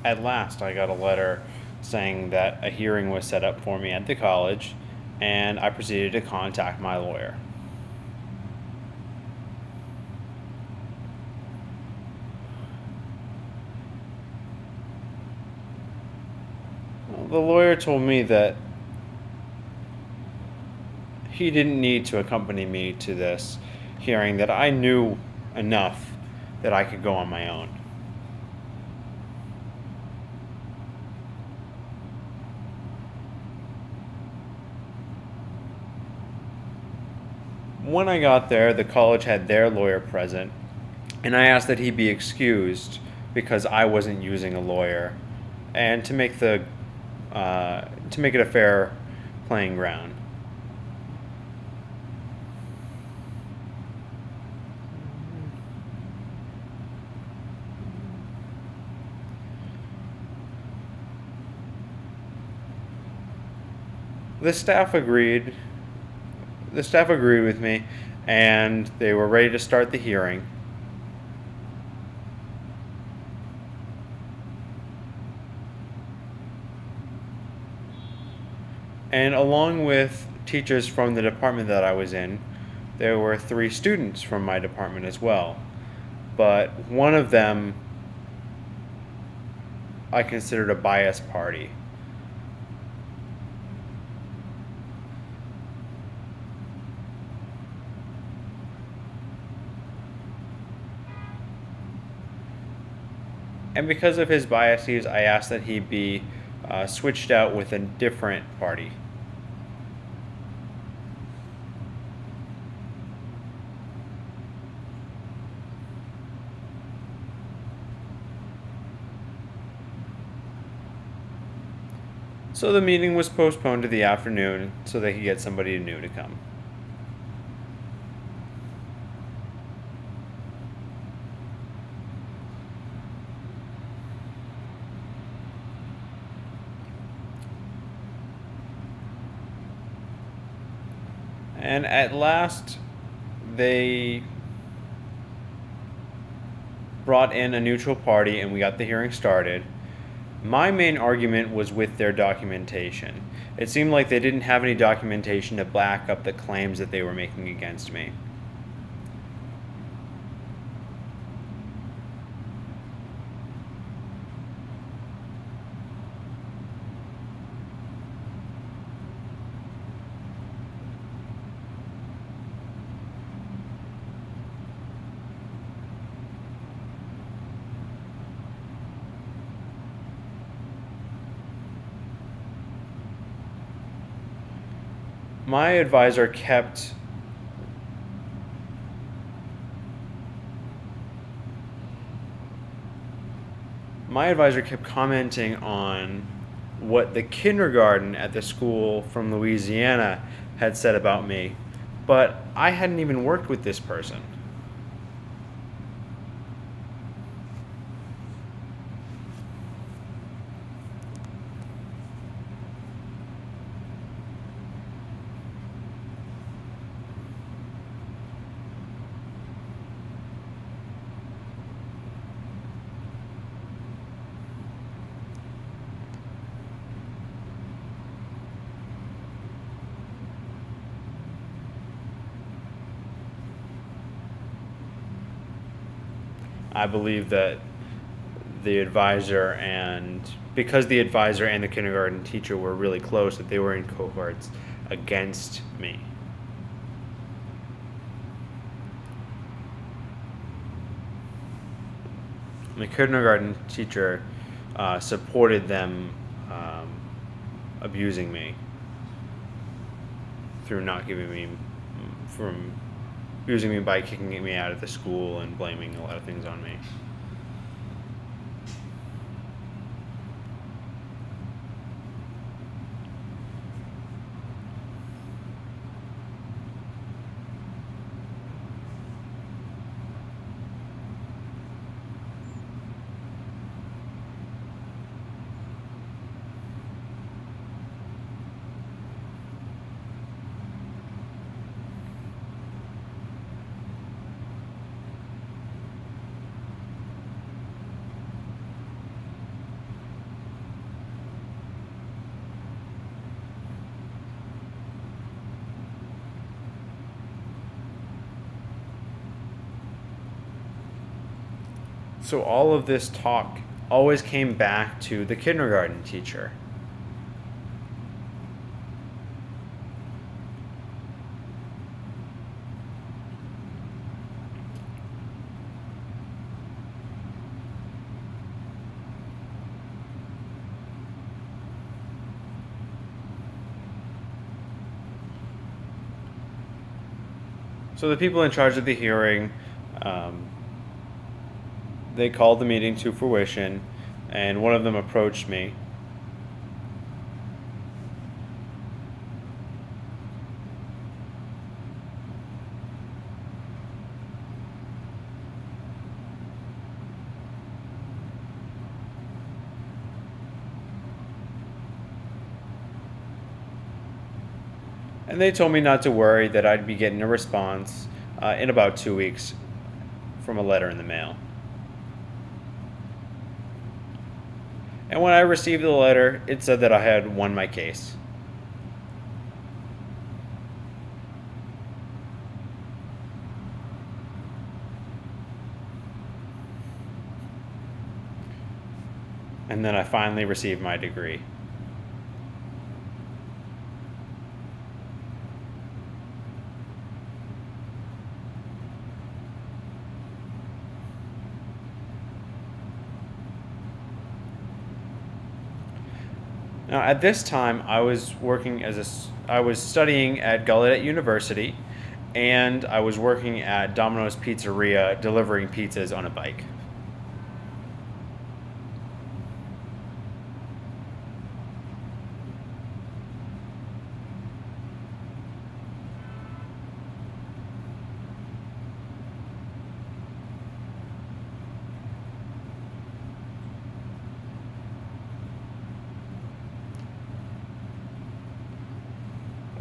At last, I got a letter saying that a hearing was set up for me at the college, and I proceeded to contact my lawyer. Well, the lawyer told me that he didn't need to accompany me to this hearing, that I knew enough that I could go on my own. When I got there, the college had their lawyer present, and I asked that he be excused because I wasn't using a lawyer, and to make it a fair playing ground. The staff agreed. The staff agreed with me, and they were ready to start the hearing. And along with teachers from the department that I was in, there were 3 students from my department as well. But one of them I considered a biased party. And because of his biases, I asked that he be switched out with a different party. So the meeting was postponed to the afternoon so they could get somebody new to come. And at last, they brought in a neutral party and we got the hearing started. My main argument was with their documentation. It seemed like they didn't have any documentation to back up the claims that they were making against me. My advisor kept my advisor kept commenting on what the kindergarten at the school from Louisiana had said about me, but I hadn't even worked with this person. I believe that the advisor and because the advisor and the kindergarten teacher were really close, that they were in cohorts against me. The kindergarten teacher supported them abusing me through not giving me from abusing me by kicking me out of the school and blaming a lot of things on me. So all of this talk always came back to the kindergarten teacher. So the people in charge of the hearing, um, they called the meeting to fruition, and one of them approached me. And they told me not to worry, that I'd be getting a response in about 2 weeks from a letter in the mail. And when I received the letter, it said that I had won my case. And then I finally received my degree. Now, at this time, I was studying at Gallaudet University, and I was working at Domino's Pizzeria, delivering pizzas on a bike.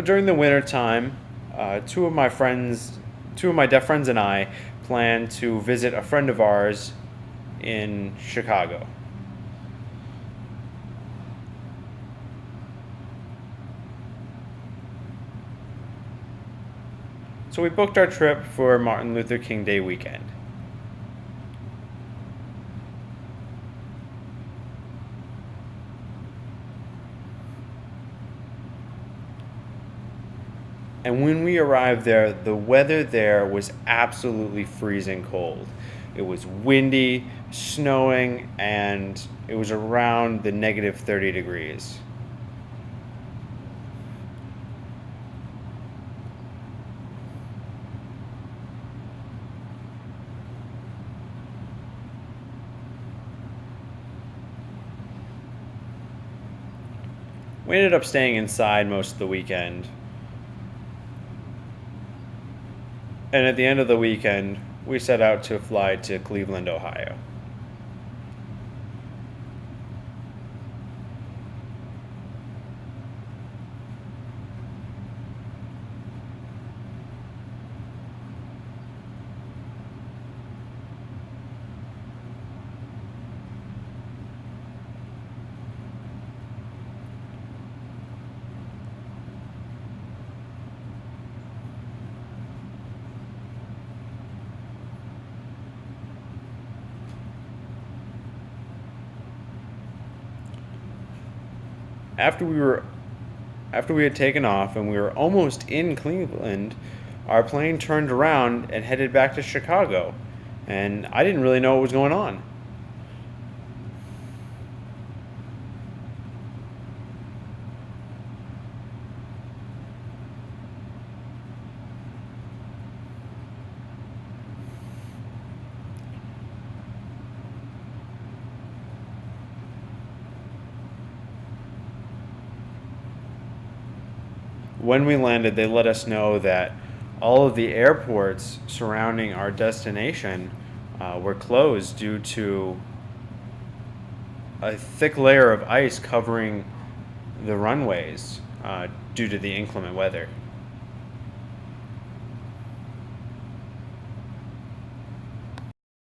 During the winter time, two of my deaf friends and I planned to visit a friend of ours in Chicago. So we booked our trip for Martin Luther King Day weekend. And when we arrived there, the weather there was absolutely freezing cold. It was windy, snowing, and it was around the negative 30 degrees. We ended up staying inside most of the weekend. And at the end of the weekend, we set out to fly to Cleveland, Ohio. After we had taken off and we were almost in Cleveland, our plane turned around and headed back to Chicago, and I didn't really know what was going on. When we landed, they let us know that all of the airports surrounding our destination were closed due to a thick layer of ice covering the runways due to the inclement weather.